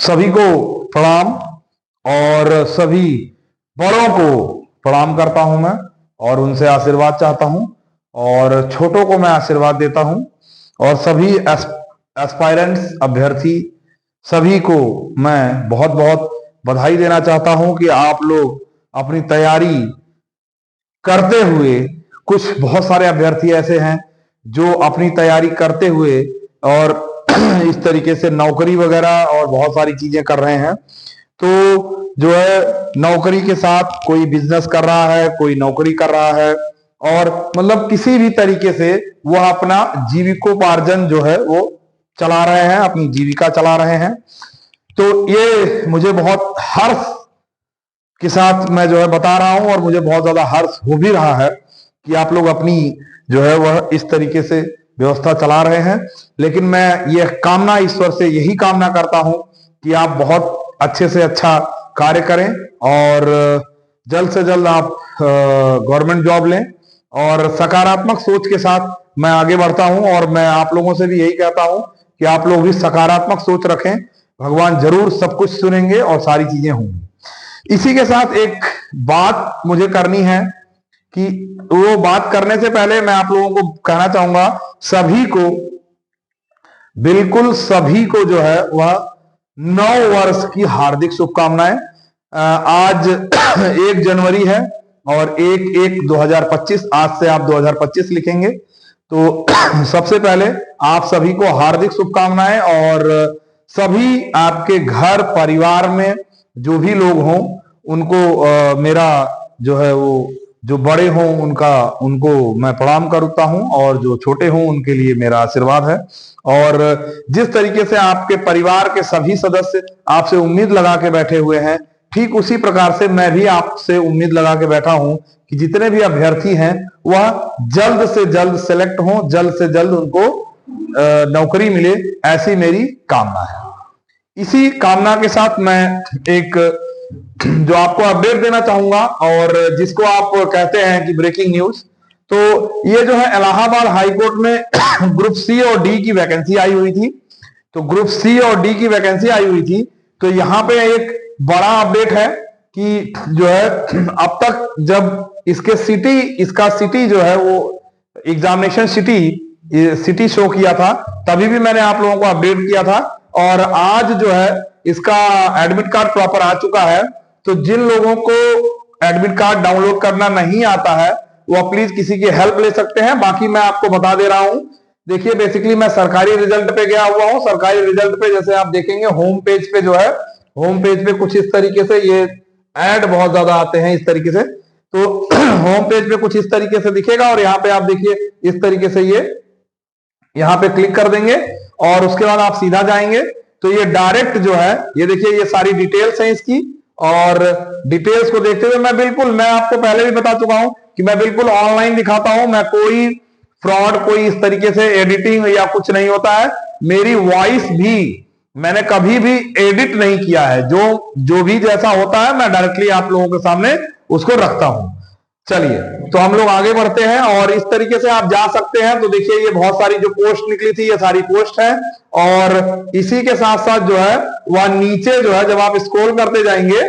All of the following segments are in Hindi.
सभी को प्रणाम और सभी बड़ों को प्रणाम करता हूं मैं और उनसे आशीर्वाद चाहता हूं और छोटों को मैं आशीर्वाद देता हूं और सभी एस्पायरेंट्स अभ्यर्थी सभी को मैं बहुत बहुत बधाई देना चाहता हूं कि आप लोग अपनी तैयारी करते हुए, कुछ बहुत सारे अभ्यर्थी ऐसे हैं जो अपनी तैयारी करते हुए और इस तरीके से नौकरी वगैरह और बहुत सारी चीजें कर रहे हैं। तो जो है नौकरी के साथ कोई बिजनेस कर रहा है, कोई नौकरी कर रहा है और मतलब किसी भी तरीके से वह अपना जीविकोपार्जन जो है वो चला रहे हैं, अपनी जीविका चला रहे हैं। तो ये मुझे बहुत हर्ष के साथ मैं जो है बता रहा हूं और मुझे बहुत ज्यादा हर्ष हो भी रहा है कि आप लोग अपनी जो है वह इस तरीके से व्यवस्था चला रहे हैं। लेकिन मैं यह कामना, ईश्वर से यही कामना करता हूं कि आप बहुत अच्छे से अच्छा कार्य करें और जल्द से जल्द आप गवर्नमेंट जॉब लें और सकारात्मक सोच के साथ मैं आगे बढ़ता हूं और मैं आप लोगों से भी यही कहता हूं कि आप लोग भी सकारात्मक सोच रखें। भगवान जरूर सब कुछ सुनेंगे और सारी चीजें होंगी। इसी के साथ एक बात मुझे करनी है कि वो बात करने से पहले मैं आप लोगों को कहना चाहूंगा, सभी को, बिल्कुल सभी को जो है वह नव वर्ष की हार्दिक शुभकामनाएं। आज 1 जनवरी है और 1/1/2025, आज से आप 2025 लिखेंगे। तो सबसे पहले आप सभी को हार्दिक शुभकामनाएं और सभी आपके घर परिवार में जो भी लोग हों उनको मेरा जो है वो, जो बड़े हों उनको मैं प्रणाम करता हूं और जो छोटे हों उनके लिए मेरा आशीर्वाद है। और जिस तरीके से आपके परिवार के सभी सदस्य आपसे उम्मीद लगा के बैठे हुए हैं, ठीक उसी प्रकार से मैं भी आपसे उम्मीद लगा के बैठा हूं कि जितने भी अभ्यर्थी हैं वह जल्द से जल्द सेलेक्ट हों, जल्द से जल्द उनको नौकरी मिले, ऐसी मेरी कामना है। इसी कामना के साथ मैं एक जो आपको अपडेट देना चाहूंगा और जिसको आप कहते हैं कि ब्रेकिंग न्यूज, तो ये जो है इलाहाबाद हाईकोर्ट में ग्रुप सी और डी की वैकेंसी आई हुई थी। तो ग्रुप सी और डी की वैकेंसी आई हुई थी, तो यहाँ पे एक बड़ा अपडेट है कि जो है अब तक जब इसका सिटी जो है वो एग्जामिनेशन सिटी शो किया था, तभी भी मैंने आप लोगों को अपडेट किया था और आज जो है इसका एडमिट कार्ड प्रॉपर आ चुका है। तो जिन लोगों को एडमिट कार्ड डाउनलोड करना नहीं आता है वो प्लीज किसी की हेल्प ले सकते हैं। बाकी मैं आपको बता दे रहा हूं, देखिए बेसिकली मैं सरकारी रिजल्ट पे गया हुआ हूं। सरकारी रिजल्ट पे जैसे आप देखेंगे होम पेज पे जो है, होम पेज पे कुछ इस तरीके से ये ऐड बहुत ज्यादा आते हैं इस तरीके से, तो होम पेज पे कुछ इस तरीके से दिखेगा और यहाँ पे आप देखिए इस तरीके से ये यहाँ पे क्लिक कर देंगे और उसके बाद आप सीधा जाएंगे तो ये डायरेक्ट जो है, ये देखिए ये सारी डिटेल्स हैं इसकी और डिटेल्स को देखते हुए मैं आपको पहले भी बता चुका हूं कि मैं बिल्कुल ऑनलाइन दिखाता हूं। मैं कोई फ्रॉड, कोई इस तरीके से एडिटिंग या कुछ नहीं होता है। मेरी वॉइस भी मैंने कभी भी एडिट नहीं किया है, जो भी जैसा होता है मैं डायरेक्टली आप लोगों के सामने उसको रखता हूं। चलिए तो हम लोग आगे बढ़ते हैं और इस तरीके से आप जा सकते हैं। तो देखिए ये बहुत सारी जो पोस्ट निकली थी ये सारी पोस्ट है और इसी के साथ साथ जो है वह नीचे जो है जब आप स्क्रॉल करते जाएंगे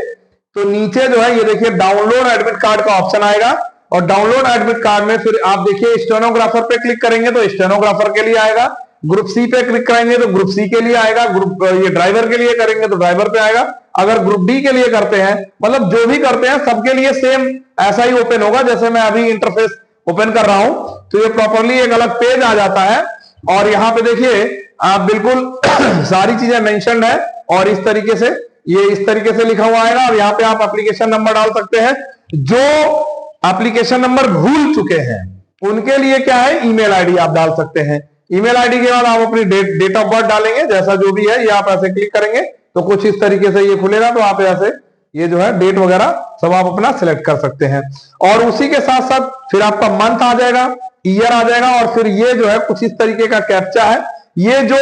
तो नीचे जो है ये देखिए डाउनलोड एडमिट कार्ड का ऑप्शन आएगा और डाउनलोड एडमिट कार्ड में फिर आप देखिए स्टेनोग्राफर पे क्लिक करेंगे तो स्टेनोग्राफर के लिए आएगा, ग्रुप सी पे क्लिक करेंगे तो ग्रुप सी के लिए आएगा, ग्रुप ये ड्राइवर के लिए करेंगे तो ड्राइवर पे आएगा। अगर ग्रुप डी के लिए करते हैं, मतलब जो भी करते हैं सबके लिए सेम ऐसा ही ओपन होगा जैसे मैं अभी इंटरफेस ओपन कर रहा हूं। तो ये प्रॉपरली एक अलग पेज आ जाता है और यहाँ पे देखिए आप बिल्कुल सारी चीजें मेंशन्ड है और इस तरीके से ये इस तरीके से लिखा हुआ आएगा और यहाँ पे आप एप्लीकेशन नंबर डाल सकते हैं। जो एप्लीकेशन नंबर भूल चुके हैं उनके लिए क्या है, ईमेल आईडी आप डाल सकते हैं। ईमेल आईडी के बाद आप अपनी डेट ऑफ बर्थ डालेंगे, जैसा जो भी है ये आप ऐसे क्लिक करेंगे तो कुछ इस तरीके से ये खुलेगा। तो आप ऐसे ये जो है डेट वगैरह सब आप अपना सिलेक्ट कर सकते हैं और उसी के साथ साथ फिर आपका मंथ आ जाएगा, ईयर आ जाएगा और फिर ये जो है कुछ इस तरीके का कैप्चा है। ये जो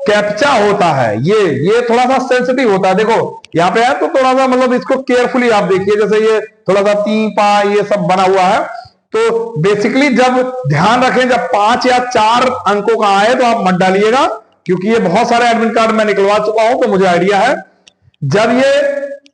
कैप्चा होता है ये थोड़ा सा सेंसिटिव होता है। देखो यहाँ पे है तो थोड़ा सा मतलब इसको केयरफुली आप देखिए, जैसे ये थोड़ा सा 3 पा ये सब बना हुआ है। तो बेसिकली जब ध्यान रखें जब 5 या 4 अंकों का आए तो आप मत डालिएगा, क्योंकि ये बहुत सारे एडमिट कार्ड मैं निकलवा चुका हूं तो मुझे आइडिया है। जब ये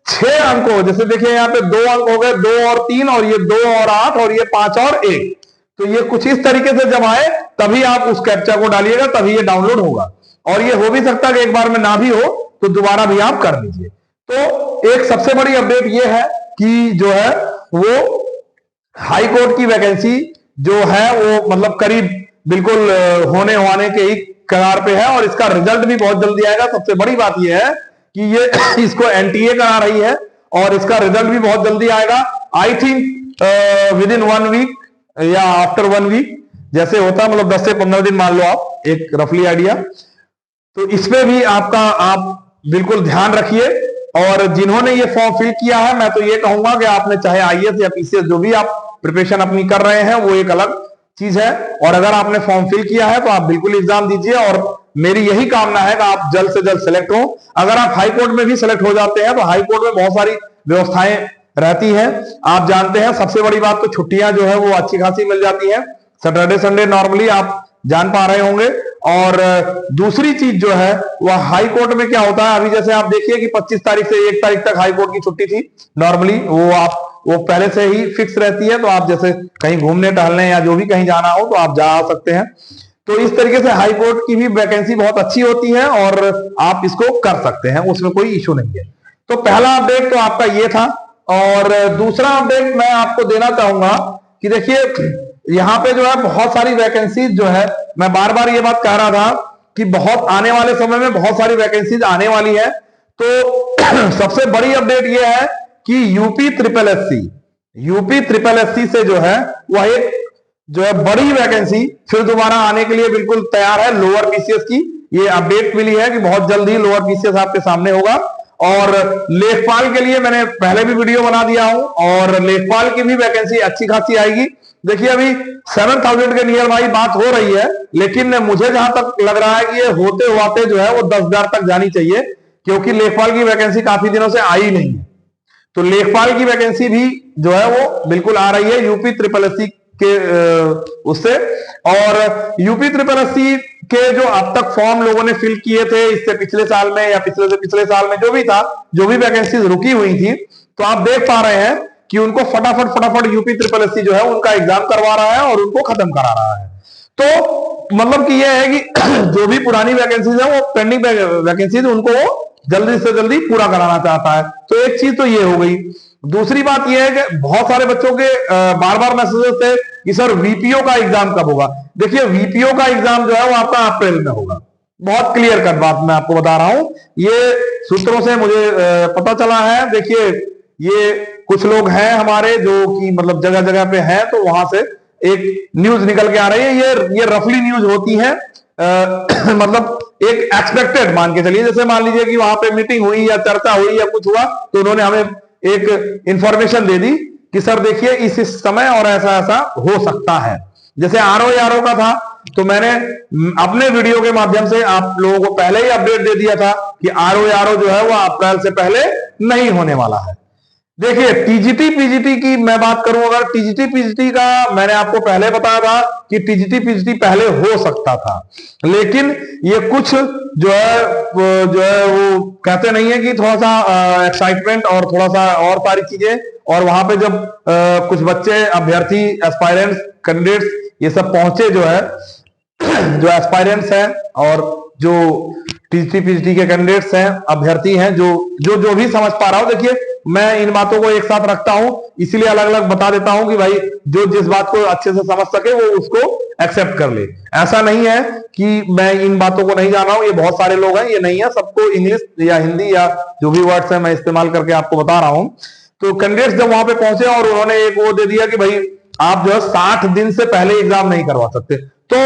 6 अंक हो, जैसे देखिए यहाँ पे 2 अंक हो गए, 2 और 3, और ये 2 और 8, और ये 5 और 1, तो ये कुछ इस तरीके से जब आए तभी आप उस कैप्चा को डालिएगा, तभी ये डाउनलोड होगा। और ये हो भी सकता है कि एक बार में ना भी हो तो दोबारा भी आप कर लीजिए। तो एक सबसे बड़ी अपडेट ये है कि जो है वो हाई कोर्ट की वैकेंसी जो है वो मतलब करीब बिल्कुल होने के ही कगार पे है, और इसका रिजल्ट भी बहुत जल्दी आएगा। सबसे बड़ी बात यह है कि ये इसको एनटीए करा रही है और इसका रिजल्ट भी बहुत जल्दी आएगा। I think within 1 week या आफ्टर 1 वीक जैसे होता है, मतलब 10 से 15 दिन मान लो आप, एक रफली आइडिया। तो इसमें भी आपका आप बिल्कुल ध्यान रखिए। और जिन्होंने ये फॉर्म फिल किया है, मैं तो ये कहूंगा कि आपने चाहे आईएएस या पीसीएस जो भी आप प्रिपरेशन अपनी कर रहे हैं वो एक अलग चीज है, और अगर आपने फॉर्म फिल किया है तो आप बिल्कुल एग्जाम दीजिए। और मेरी यही कामना है कि आप जल्द से जल्द सेलेक्ट हो। अगर आप हाई कोर्ट में भी सेलेक्ट हो जाते हैं तो हाई कोर्ट में बहुत सारी व्यवस्थाएं रहती हैं, आप जानते हैं। सबसे बड़ी बात तो छुट्टियां जो है वो अच्छी खासी मिल जाती है, सैटरडे संडे नॉर्मली आप जान पा रहे होंगे। और दूसरी चीज जो है वह हाई कोर्ट में क्या होता है, अभी जैसे आप देखिए कि 25 तारीख से 1 तारीख तक हाई कोर्ट की छुट्टी थी नॉर्मली, वो पहले से ही फिक्स रहती है। तो आप जैसे कहीं घूमने टहलने या जो भी कहीं जाना हो तो आप जा सकते हैं। तो इस तरीके से हाई कोर्ट की भी वैकेंसी बहुत अच्छी होती है और आप इसको कर सकते हैं, उसमें कोई इशू नहीं है। तो पहला अपडेट तो आपका ये था। और दूसरा अपडेट मैं आपको देना चाहूंगा कि देखिए यहाँ पे जो है बहुत सारी वैकेंसीज जो है, मैं बार बार ये बात कह रहा था कि बहुत आने वाले समय में बहुत सारी वैकेंसीज आने वाली है। तो सबसे बड़ी अपडेट ये है कि यूपी ट्रिपल एससी से जो है वह एक जो है बड़ी वैकेंसी फिर दोबारा आने के लिए बिल्कुल तैयार है, लोअर पीसीएस की। ये अपडेट मिली है कि बहुत जल्दी लोअर पीसीएस आपके सामने होगा। और लेखपाल के लिए मैंने पहले भी वीडियो बना दिया हूं, और लेखपाल की भी वैकेंसी अच्छी खासी आएगी। देखिए अभी 7,000 के नियर बाई बात हो रही है, लेकिन मुझे जहां तक लग रहा है कि ये होते होते जो है वो 10,000 तक जानी चाहिए, क्योंकि लेखपाल की वैकेंसी काफी दिनों से आई नहीं है। तो लेखपाल की वैकेंसी भी जो है वो बिल्कुल आ रही है यूपी ट्रिपल एससी के उससे। और यूपी ट्रिपल एससी के जो अब तक फॉर्म लोगों ने फिल किए थे इससे पिछले साल में या पिछले से पिछले साल में जो भी था, जो भी वैकेंसीज रुकी हुई थी, तो आप देख पा रहे हैं कि उनको फटाफट यूपी ट्रिपल एससी जो है उनका एग्जाम करवा रहा है और उनको खत्म करा रहा है। तो मतलब कि यह है कि जो भी पुरानी वैकेंसीज है वो पेंडिंग वैकेंसीज उनको जल्दी से जल्दी पूरा कराना चाहता है। तो एक चीज तो ये हो गई। दूसरी बात यह है कि बहुत सारे बच्चों के बार बार मैसेजेस थे कि सर वीपीओ का एग्जाम कब होगा। देखिए वीपीओ का एग्जाम जो है वो आपका अप्रैल में होगा। बहुत क्लियर कट बात मैं आपको बता रहा हूं, ये सूत्रों से मुझे पता चला है। देखिए ये कुछ लोग हैं हमारे जो कि मतलब जगह जगह पे हैं, तो वहां से एक न्यूज निकल के आ रही है। ये रफली न्यूज होती है, मतलब एक एक्सपेक्टेड मान के चलिए। जैसे मान लीजिए कि वहां पे मीटिंग हुई या चर्चा हुई या कुछ हुआ, तो उन्होंने हमें एक इंफॉर्मेशन दे दी कि सर देखिए इस समय और ऐसा ऐसा हो सकता है। जैसे आरओ का था, तो मैंने अपने वीडियो के माध्यम से आप लोगों को पहले ही अपडेट दे दिया था कि आरओ जो है वो अप्रैल से पहले नहीं होने वाला है। देखिए टीजीटी पीजीटी की मैं बात करूं, अगर टीजीटी पीजीटी का मैंने आपको पहले बताया था कि टीजीटी पीजीटी पहले हो सकता था, लेकिन ये कुछ जो है वो कहते नहीं है कि थोड़ा सा एक्साइटमेंट और थोड़ा सा और सारी चीजें, और वहां पे जब कुछ बच्चे अभ्यर्थी एस्पायरेंट्स कैंडिडेट्स ये सब पहुंचे जो है जो एस्पायरेंट्स हैं और जो टीजीटी पीजीटी के कैंडिडेट्स हैं, अभ्यर्थी हैं, जो भी समझ पा रहा हूं। देखिए मैं इन बातों को एक साथ रखता हूं, इसीलिए अलग अलग बता देता हूं कि भाई जो जिस बात को अच्छे से समझ सके वो उसको एक्सेप्ट कर ले। ऐसा नहीं है कि मैं इन बातों को नहीं जान रहा हूं, ये बहुत सारे लोग हैं, ये नहीं है। सबको इंग्लिश या हिंदी या जो भी वर्ड्स है मैं इस्तेमाल करके आपको बता रहा हूं। तो कैंडिडेट्स जब वहां पे पहुंचे और उन्होंने एक वो दे दिया कि भाई आप जो है 60 दिन से पहले एग्जाम नहीं करवा सकते, तो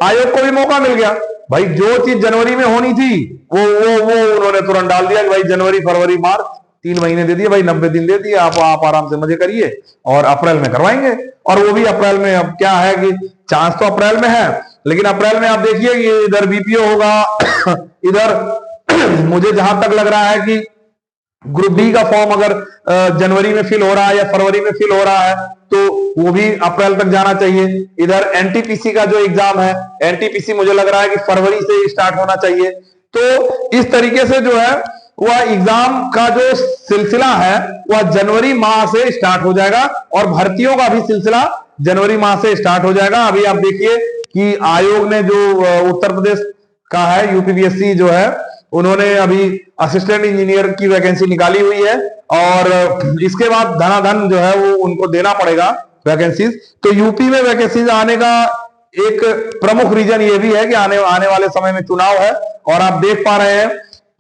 आयोग को भी मौका मिल गया। भाई जो चीज जनवरी में होनी थी वो उन्होंने तुरंत डाल दिया कि भाई जनवरी फरवरी मार्च 3 महीने दे दिए, भाई 90 दिन दे दिए, आप आराम से मजे करिए और अप्रैल में करवाएंगे। और वो भी अप्रैल में, अब क्या है कि चांस तो अप्रैल में है, लेकिन अप्रैल में आप देखिए कि इधर बीपीओ होगा इधर मुझे जहां तक लग रहा है कि ग्रुप बी का फॉर्म अगर जनवरी में फिल हो रहा है या फरवरी में फिल हो रहा है तो वो भी अप्रैल तक जाना चाहिए। इधर एनटीपीसी का जो एग्जाम है, एनटीपीसी मुझे लग रहा है कि फरवरी से स्टार्ट होना चाहिए। तो इस तरीके से जो है वह एग्जाम का जो सिलसिला है वह जनवरी माह से स्टार्ट हो जाएगा और भर्तियों का भी सिलसिला जनवरी माह से स्टार्ट हो जाएगा। अभी आप देखिए कि आयोग ने जो उत्तर प्रदेश का है यूपीपीएससी जो है, उन्होंने अभी असिस्टेंट इंजीनियर की वैकेंसी निकाली हुई है और इसके बाद धनाधन जो है वो उनको देना पड़ेगा वैकेंसीज। तो यूपी में वैकेंसीज आने का एक प्रमुख रीजन ये भी है कि आने वाले समय में चुनाव है और आप देख पा रहे हैं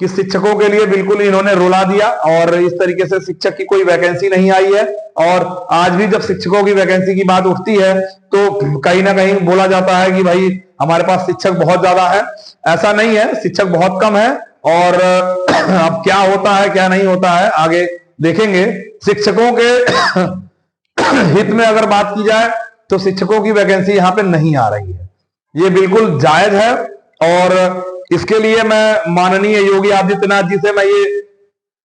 कि शिक्षकों के लिए बिल्कुल इन्होंने रुला दिया और इस तरीके से शिक्षक की कोई वैकेंसी नहीं आई है। और आज भी जब शिक्षकों की वैकेंसी की बात उठती है तो कहीं ना कहीं बोला जाता है कि भाई हमारे पास शिक्षक बहुत ज्यादा है। ऐसा नहीं है, शिक्षक बहुत कम है और अब क्या होता है क्या नहीं होता है आगे देखेंगे। शिक्षकों के हित में अगर बात की जाए तो शिक्षकों की वैकेंसी यहाँ पे नहीं आ रही है, ये बिल्कुल जायज है और इसके लिए मैं माननीय योगी आदित्यनाथ जी से मैं ये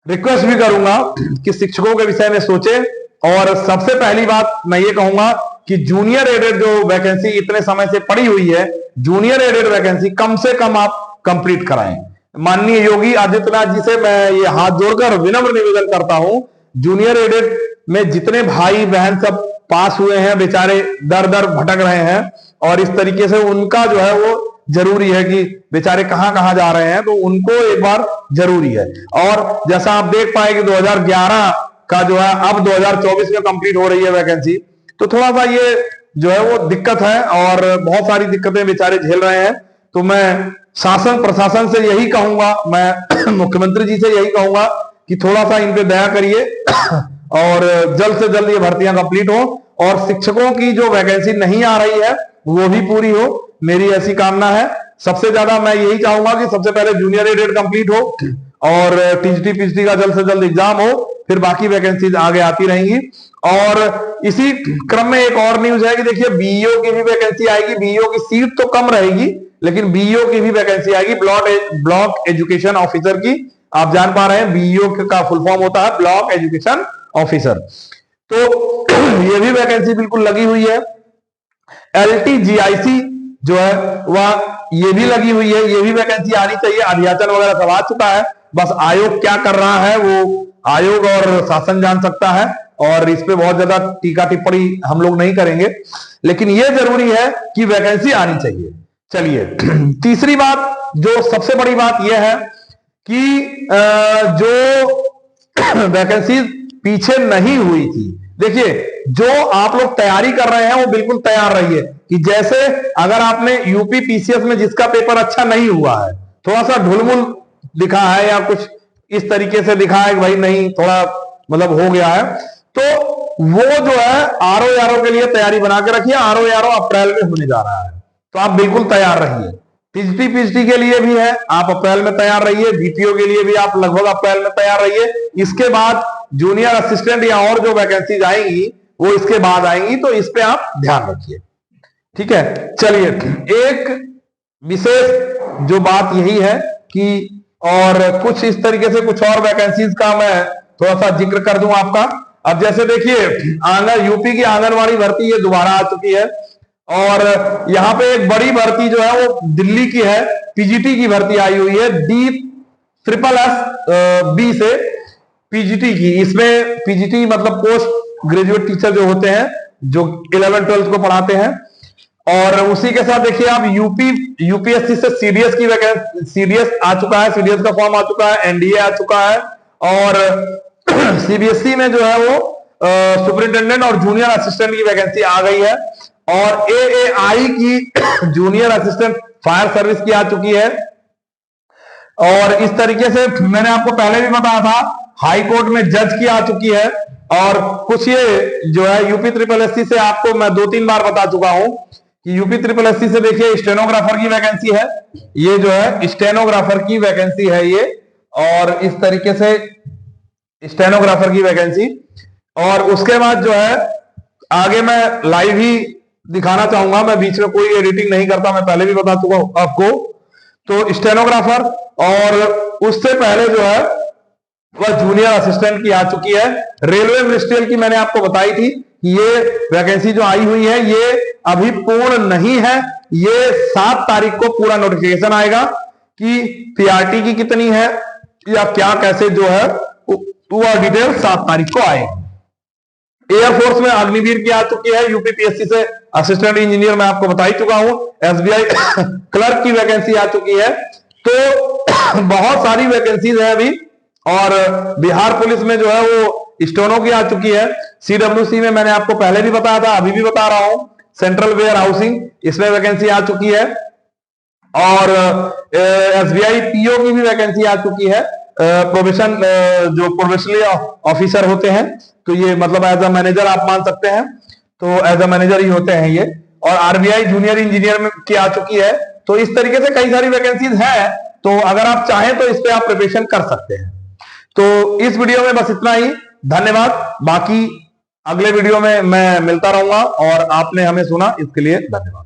रिक्वेस्ट भी करूंगा कि शिक्षकों के विषय में सोचे। और सबसे पहली बात मैं ये कहूंगा कि जूनियर एडेड जो वैकेंसी इतने समय से पड़ी हुई है, जूनियर एडेड वैकेंसी कम से कम आप कंप्लीट कराएं। माननीय योगी आदित्यनाथ जी से मैं ये हाथ जोड़कर विनम्र निवेदन करता हूं, जूनियर एडेड में जितने भाई बहन सब पास हुए हैं बेचारे दर दर भटक रहे हैं और इस तरीके से उनका जो है वो जरूरी है कि बेचारे कहां कहां जा रहे हैं, तो उनको एक बार जरूरी है। और जैसा आप देख पाए कि 2011 का जो है अब 2024 में कंप्लीट हो रही है वैकेंसी, तो थोड़ा सा ये जो है वो दिक्कत है और बहुत सारी दिक्कतें बेचारे झेल रहे हैं। तो मैं शासन प्रशासन से यही कहूंगा, मैं मुख्यमंत्री जी से यही कहूंगा कि थोड़ा सा इन पे दया करिए और जल्द से जल्द ये भर्तियां कंप्लीट हो और शिक्षकों की जो वैकेंसी नहीं आ रही है वो भी पूरी हो, मेरी ऐसी कामना है। सबसे ज्यादा मैं यही चाहूंगा कि सबसे पहले जूनियर एडेड कंप्लीट हो और टीजीटी पीजीटी का जल्द से जल्द एग्जाम हो, फिर बाकी वैकेंसीज आगे आती रहेंगी। और इसी क्रम में एक और न्यूज है कि देखिए बीईओ की भी वैकेंसी आएगी। बीईओ की सीट तो कम रहेगी लेकिन बीईओ की भी वैकेंसी आएगी, ब्लॉक एजुकेशन ऑफिसर की। आप जान पा रहे हैं बीईओ का फुल फॉर्म होता है ब्लॉक एजुकेशन ऑफिसर, तो ये भी वैकेंसी बिल्कुल लगी हुई है। LTGIC जो है वह ये भी लगी हुई है, ये भी वैकेंसी आनी चाहिए। अध्याचन वगैरह सब आ चुका है, बस आयोग क्या कर रहा है वो आयोग और शासन जान सकता है और इस पे बहुत ज्यादा टीका टिप्पणी हम लोग नहीं करेंगे, लेकिन ये जरूरी है कि वैकेंसी आनी चाहिए। चलिए तीसरी बात, जो सबसे बड़ी बात यह है कि जो वैकेंसी पीछे नहीं हुई थी, देखिए जो आप लोग तैयारी कर रहे हैं वो बिल्कुल तैयार रहिए कि जैसे अगर आपने यूपी पीसीएस में जिसका पेपर अच्छा नहीं हुआ है, थोड़ा सा ढुलमुल दिखा है या कुछ इस तरीके से दिखा है कि भाई नहीं थोड़ा मतलब हो गया है, तो वो जो है आरओ के लिए तैयारी बना के रखिए। आरओ अप्रैल में होने जा रहा है, तो आप बिल्कुल तैयार रहिए। टीजीटी पीजीटी के लिए भी है, आप अप्रैल में तैयार रहिए। बीपीओ के लिए भी आप लगभग अप्रैल में तैयार रहिए। इसके बाद जूनियर असिस्टेंट या और जो वैकेंसीज आएंगी वो इसके बाद आएंगी, तो इस पे आप ध्यान रखिए, ठीक है। चलिए एक विशेष जो बात यही है कि और कुछ इस तरीके से कुछ और वैकेंसीज का मैं थोड़ा सा जिक्र कर दूं आपका। अब जैसे देखिए यूपी की आंगनवाड़ी भर्ती ये दोबारा आ चुकी है और यहाँ पे एक बड़ी भर्ती जो है वो दिल्ली की है, पीजीटी की भर्ती आई हुई है DSSS-B से पीजीटी की। इसमें पीजीटी मतलब पोस्ट ग्रेजुएट टीचर जो होते हैं जो 11-12 को पढ़ाते हैं। और उसी के साथ देखिए आप यूपीएससी से सीडीएस की वैकेंसी, सीडीएस आ चुका है, सीडीएस का फॉर्म आ चुका है, एनडीए आ चुका है और सीबीएसई में जो है वो सुपरिटेंडेंट और जूनियर असिस्टेंट की वैकेंसी आ गई है और एएआई की जूनियर असिस्टेंट फायर सर्विस की आ चुकी है। और इस तरीके से मैंने आपको पहले भी बताया था हाई कोर्ट में जज की आ चुकी है और कुछ ये जो है यूपी SSS से आपको मैं 2-3 बार बता चुका हूं कि यूपी SSS से देखिए स्टेनोग्राफर की वैकेंसी है, ये जो है स्टेनोग्राफर की वैकेंसी है ये, और इस तरीके से स्टेनोग्राफर की वैकेंसी। और उसके बाद जो है आगे मैं लाइव ही दिखाना चाहूंगा, मैं बीच में कोई एडिटिंग नहीं करता, मैं पहले भी बता चुका हूं आपको। तो स्टेनोग्राफर और उससे पहले जो है वह जूनियर असिस्टेंट की आ चुकी है। रेलवे मिनिस्ट्रियल की मैंने आपको बताई थी कि ये वैकेंसी जो आई हुई है ये अभी पूर्ण नहीं है, ये 7 तारीख को पूरा नोटिफिकेशन आएगा कि पीआरटी की कितनी है, या क्या कैसे जो है वह डिटेल 7 तारीख को आएगी। एयरफोर्स में अग्निवीर की आ चुकी है, यूपीपीएससी से असिस्टेंट इंजीनियर मैं आपको बता ही चुका हूं। एसबीआई क्लर्क की वैकेंसी आ चुकी है। तो बहुत सारी वैकेंसीज है अभी। और बिहार पुलिस में जो है वो स्टोनो की आ चुकी है। सीडब्ल्यूसी में मैंने आपको पहले भी बताया था, अभी भी बता रहा हूं, सेंट्रल वेयर हाउसिंग, इसमें वैकेंसी आ चुकी है। और एसबीआई पीओ की भी वैकेंसी आ चुकी है। प्रोबेशन जो प्रोबेशनरी ऑफिसर होते हैं, तो ये मतलब एज अ मैनेजर आप मान सकते हैं, तो एज अ मैनेजर ही होते हैं ये। और आरबीआई जूनियर इंजीनियर में की आ चुकी है। तो इस तरीके से कई सारी वैकेंसीज है। तो अगर आप चाहें तो इस पे आप प्रिपरेशन कर सकते हैं। तो इस वीडियो में बस इतना ही, धन्यवाद। बाकी अगले वीडियो में मैं मिलता रहूंगा और आपने हमें सुना इसके लिए धन्यवाद।